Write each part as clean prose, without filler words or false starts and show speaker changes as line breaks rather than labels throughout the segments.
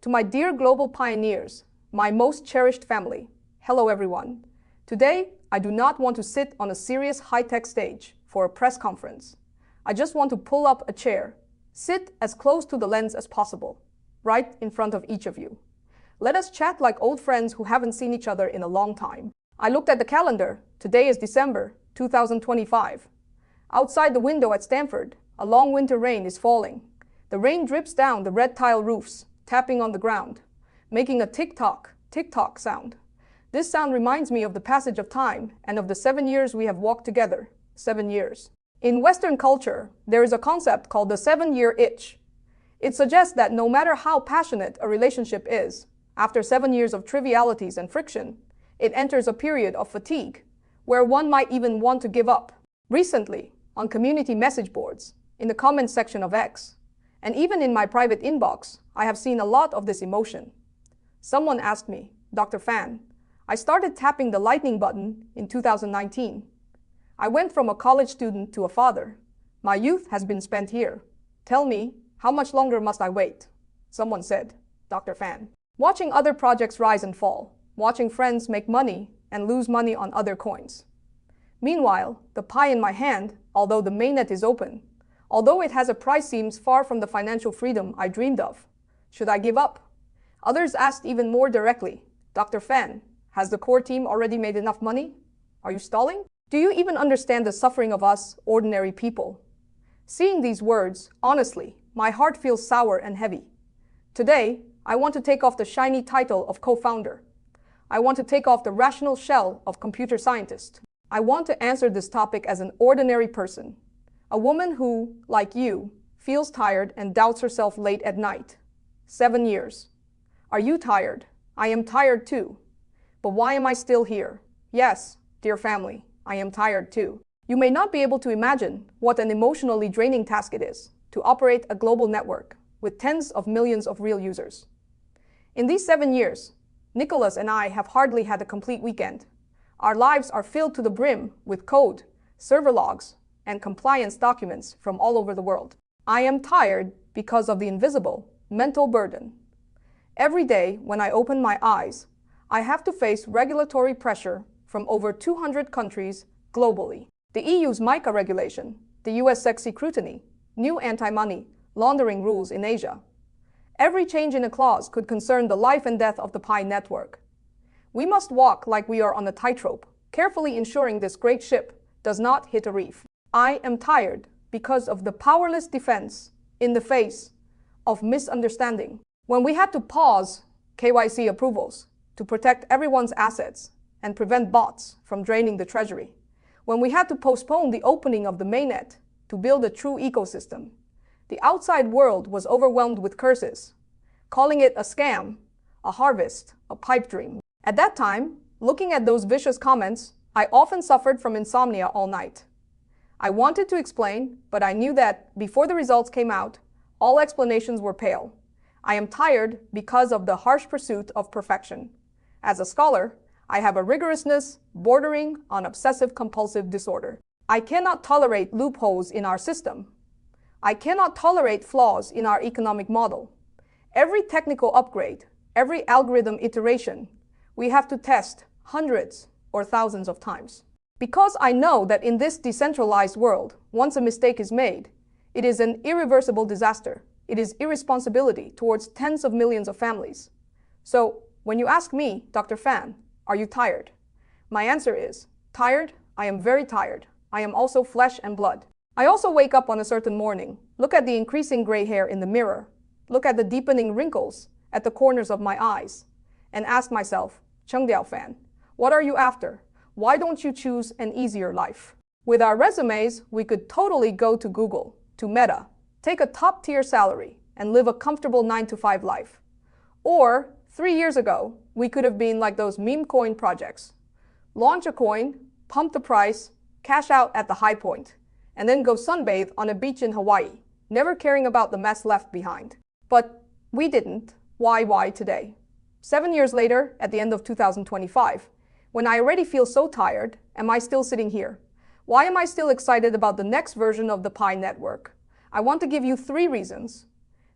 To my dear global pioneers, my most cherished family, hello everyone. Today, I do not want to sit on a serious high-tech stage for a press conference. I just want to pull up a chair, sit as close to the lens as possible, right in front of each of you. Let us chat like old friends who haven't seen each other in a long time. I looked at the calendar. Today is December 2025. Outside the window at Stanford, a long winter rain is falling. The rain drips down the red tile roofs, tapping on the ground, making a tick-tock, tick-tock sound. This sound reminds me of the passage of time and of the 7 years we have walked together. 7 years. In Western culture, there is a concept called the 7-year itch. It suggests that no matter how passionate a relationship is, after 7 years of trivialities and friction, it enters a period of fatigue, where one might even want to give up. Recently, on community message boards, in the comments section of X, and even in my private inbox, I have seen a lot of this emotion. Someone asked me, Dr. Fan, I started tapping the lightning button in 2019. I went from a college student to a father. My youth has been spent here. Tell me, how much longer must I wait? Someone said, Dr. Fan. Watching other projects rise and fall, watching friends make money and lose money on other coins. Meanwhile, the pie in my hand, although the mainnet is open, although it has a price seems far from the financial freedom I dreamed of. Should I give up? Others asked even more directly, Dr. Fan, has the core team already made enough money? Are you stalling? Do you even understand the suffering of us, ordinary people? Seeing these words, honestly, my heart feels sour and heavy. Today, I want to take off the shiny title of co-founder. I want to take off the rational shell of computer scientist. I want to answer this topic as an ordinary person. A woman who, like you, feels tired and doubts herself late at night. 7 years. Are you tired? I am tired too. But why am I still here? Yes, dear family, I am tired too. You may not be able to imagine what an emotionally draining task it is to operate a global network with tens of millions of real users. In these 7 years, Nicholas and I have hardly had a complete weekend. Our lives are filled to the brim with code, server logs, and compliance documents from all over the world. I am tired because of the invisible mental burden. Every day when I open my eyes, I have to face regulatory pressure from over 200 countries globally. The EU's MiCA regulation, the US SEC scrutiny, new anti-money laundering rules in Asia. Every change in a clause could concern the life and death of the Pi network. We must walk like we are on a tightrope, carefully ensuring this great ship does not hit a reef. I am tired because of the powerless defense in the face of misunderstanding. When we had to pause KYC approvals to protect everyone's assets and prevent bots from draining the treasury. When we had to postpone the opening of the mainnet to build a true ecosystem. The outside world was overwhelmed with curses, calling it a scam, a harvest, a pipe dream. At that time, looking at those vicious comments, I often suffered from insomnia all night. I wanted to explain, but I knew that before the results came out, all explanations were pale. I am tired because of the harsh pursuit of perfection. As a scholar, I have a rigorousness bordering on obsessive-compulsive disorder. I cannot tolerate loopholes in our system. I cannot tolerate flaws in our economic model. Every technical upgrade, every algorithm iteration, we have to test hundreds or thousands of times. Because I know that in this decentralized world, once a mistake is made, it is an irreversible disaster. It is irresponsibility towards tens of millions of families. So, when you ask me, Dr. Fan, are you tired? My answer is, tired? I am very tired. I am also flesh and blood. I also wake up on a certain morning, look at the increasing gray hair in the mirror, look at the deepening wrinkles at the corners of my eyes, and ask myself, Chengdiao Fan, what are you after? Why don't you choose an easier life? With our resumes, we could totally go to Google, to Meta, take a top-tier salary, and live a comfortable 9-to-5 life. Or, 3 years ago, we could have been like those meme coin projects. Launch a coin, pump the price, cash out at the high point, and then go sunbathe on a beach in Hawaii, never caring about the mess left behind. But we didn't. Why today? 7 years later, at the end of 2025, when I already feel so tired, am I still sitting here? Why am I still excited about the next version of the Pi network? I want to give you 3 reasons.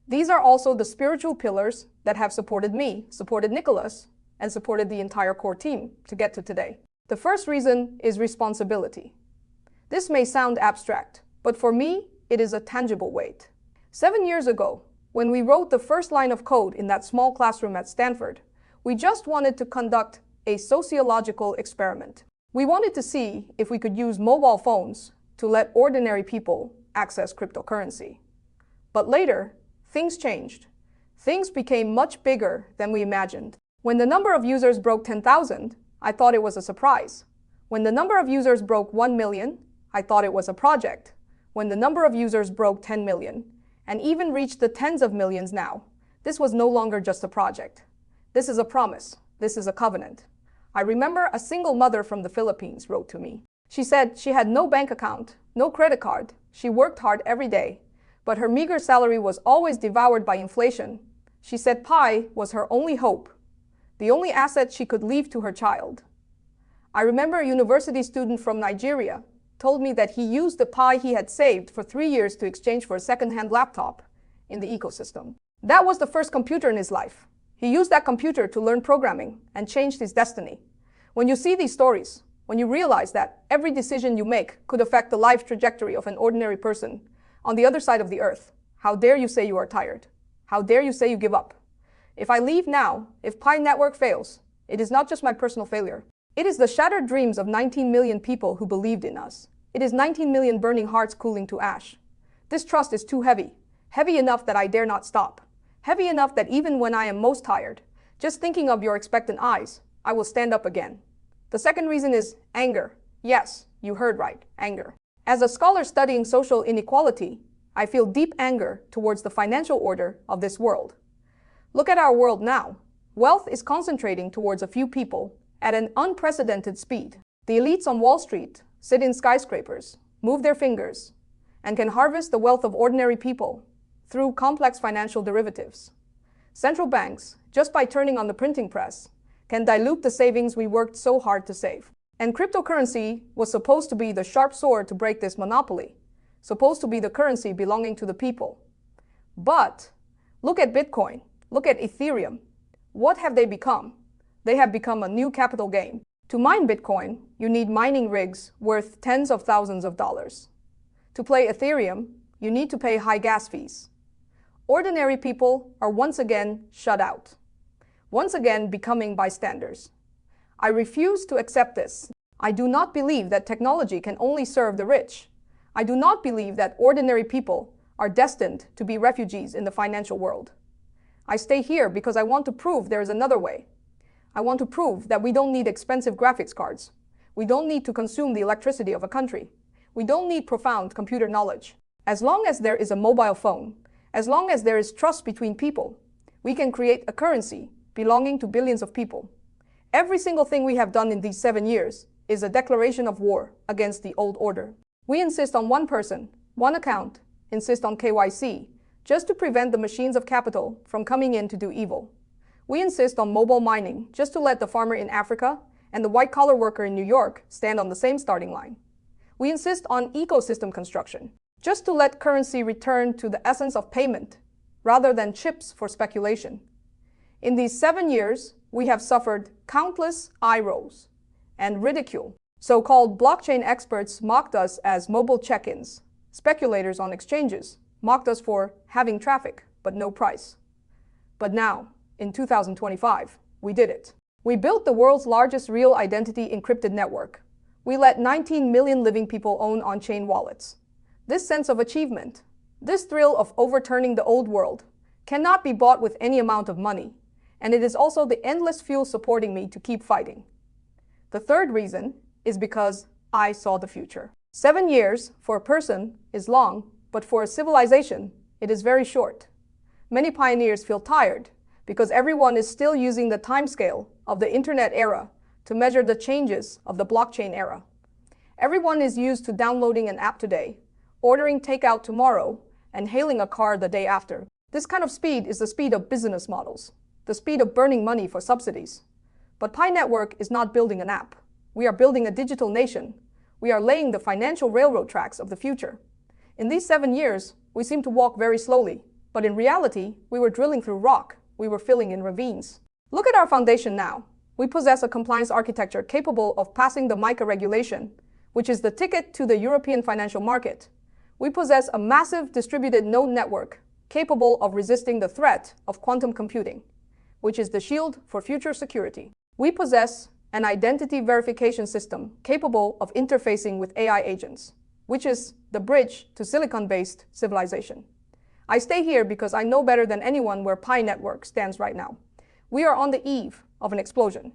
These are also the spiritual pillars that have supported me, supported Nicholas, and supported the entire core team to get to today. The first reason is responsibility. This may sound abstract, but for me, it is a tangible weight. 7 years ago, when we wrote the first line of code in that small classroom at Stanford, we just wanted to conduct a sociological experiment. We wanted to see if we could use mobile phones to let ordinary people access cryptocurrency. But later, things changed. Things became much bigger than we imagined. When the number of users broke 10,000, I thought it was a surprise. When the number of users broke 1 million, I thought it was a project. When the number of users broke 10 million, and even reached the tens of millions now, this was no longer just a project. This is a promise. This is a covenant. I remember a single mother from the Philippines wrote to me. She said she had no bank account, no credit card. She worked hard every day, but her meager salary was always devoured by inflation. She said Pi was her only hope, the only asset she could leave to her child. I remember a university student from Nigeria told me that he used the Pi he had saved for 3 years to exchange for a second-hand laptop in the ecosystem. That was the first computer in his life. He used that computer to learn programming and changed his destiny. When you see these stories, when you realize that every decision you make could affect the life trajectory of an ordinary person on the other side of the earth, how dare you say you are tired? How dare you say you give up? If I leave now, if Pi Network fails, it is not just my personal failure. It is the shattered dreams of 19 million people who believed in us. It is 19 million burning hearts cooling to ash. This trust is too heavy, heavy enough that I dare not stop, heavy enough that even when I am most tired, just thinking of your expectant eyes, I will stand up again. The second reason is anger. Yes, you heard right, anger. As a scholar studying social inequality, I feel deep anger towards the financial order of this world. Look at our world now. Wealth is concentrating towards a few people at an unprecedented speed. The elites on Wall Street sit in skyscrapers, move their fingers, and can harvest the wealth of ordinary people through complex financial derivatives. Central banks, just by turning on the printing press, can dilute the savings we worked so hard to save. And cryptocurrency was supposed to be the sharp sword to break this monopoly, supposed to be the currency belonging to the people. But look at Bitcoin, look at Ethereum. What have they become? They have become a new capital game. To mine Bitcoin, you need mining rigs worth tens of thousands of dollars. To play Ethereum, you need to pay high gas fees. Ordinary people are once again shut out, once again becoming bystanders. I refuse to accept this. I do not believe that technology can only serve the rich. I do not believe that ordinary people are destined to be refugees in the financial world. I stay here because I want to prove there is another way. I want to prove that we don't need expensive graphics cards. We don't need to consume the electricity of a country. We don't need profound computer knowledge. As long as there is a mobile phone, as long as there is trust between people, we can create a currency belonging to billions of people. Every single thing we have done in these 7 years is a declaration of war against the old order. We insist on one person, one account, insist on KYC, just to prevent the machines of capital from coming in to do evil. We insist on mobile mining just to let the farmer in Africa and the white-collar worker in New York stand on the same starting line. We insist on ecosystem construction, just to let currency return to the essence of payment, rather than chips for speculation. In these 7 years, we have suffered countless eye rolls and ridicule. So-called blockchain experts mocked us as mobile check-ins. Speculators on exchanges mocked us for having traffic, but no price. But now, in 2025, we did it. We built the world's largest real identity encrypted network. We let 19 million living people own on-chain wallets. This sense of achievement, this thrill of overturning the old world, cannot be bought with any amount of money, and it is also the endless fuel supporting me to keep fighting. The third reason is because I saw the future. 7 years for a person is long, but for a civilization, it is very short. Many pioneers feel tired because everyone is still using the timescale of the internet era to measure the changes of the blockchain era. Everyone is used to downloading an app today, ordering takeout tomorrow, and hailing a car the day after. This kind of speed is the speed of business models, the speed of burning money for subsidies. But Pi Network is not building an app. We are building a digital nation. We are laying the financial railroad tracks of the future. In these 7 years, we seem to walk very slowly, But in reality, we were drilling through rock, we were filling in ravines. Look at our foundation now. We possess a compliance architecture capable of passing the MiCA regulation, which is the ticket to the European financial market. We possess a massive distributed node network capable of resisting the threat of quantum computing, which is the shield for future security. We possess an identity verification system capable of interfacing with AI agents, which is the bridge to silicon-based civilization. I stay here because I know better than anyone where Pi Network stands right now. We are on the eve of an explosion.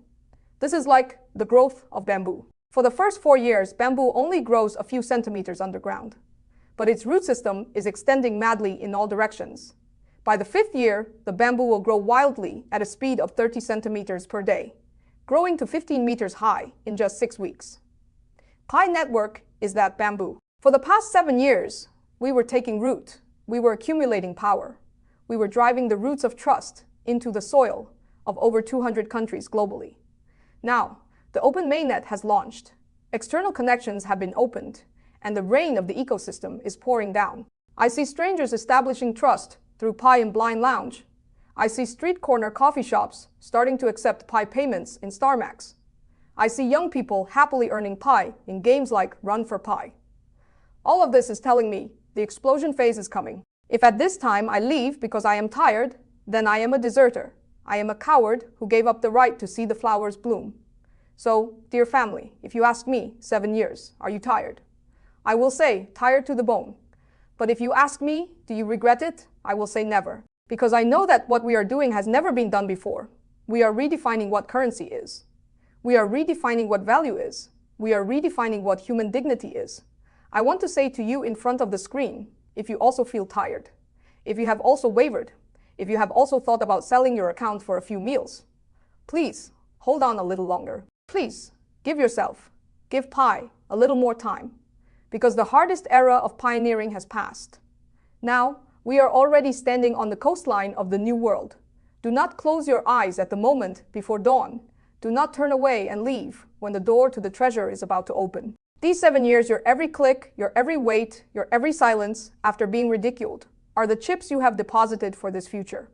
This is like the growth of bamboo. For the first 4 years, bamboo only grows a few centimeters underground, but its root system is extending madly in all directions. By the 5th year, the bamboo will grow wildly at a speed of 30 centimeters per day, growing to 15 meters high in just 6 weeks. Pi Network is that bamboo. For the past 7 years, we were taking root. We were accumulating power. We were driving the roots of trust into the soil of over 200 countries globally. Now, the Open Mainnet has launched. External connections have been opened, and the rain of the ecosystem is pouring down. I see strangers establishing trust through Pi in Blind Lounge. I see street corner coffee shops starting to accept Pi payments in StarMax. I see young people happily earning Pi in games like Run for Pi. All of this is telling me the explosion phase is coming. If at this time I leave because I am tired, then I am a deserter. I am a coward who gave up the right to see the flowers bloom. So, dear family, if you ask me, 7 years, are you tired? I will say, tired to the bone. But if you ask me, do you regret it? I will say never. Because I know that what we are doing has never been done before. We are redefining what currency is. We are redefining what value is. We are redefining what human dignity is. I want to say to you in front of the screen, if you also feel tired, if you have also wavered, if you have also thought about selling your account for a few meals, please hold on a little longer. Please give yourself, give Pi a little more time, because the hardest era of pioneering has passed. Now, we are already standing on the coastline of the new world. Do not close your eyes at the moment before dawn. Do not turn away and leave when the door to the treasure is about to open. These 7 years, your every click, your every wait, your every silence after being ridiculed are the chips you have deposited for this future.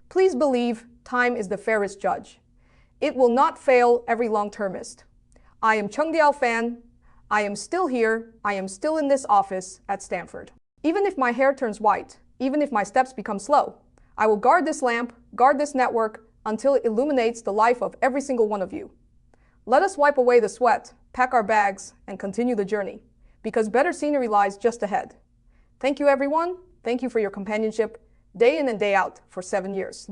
Please believe time is the fairest judge. It will not fail every long-termist. I am Chung Diao Fan. I am still here. I am still in this office at Stanford. Even if my hair turns white, even if my steps become slow, I will guard this lamp, guard this network, until it illuminates the life of every single one of you. Let us wipe away the sweat, pack our bags, and continue the journey, because better scenery lies just ahead. Thank you, everyone. Thank you for your companionship, day in and day out, for 7 years.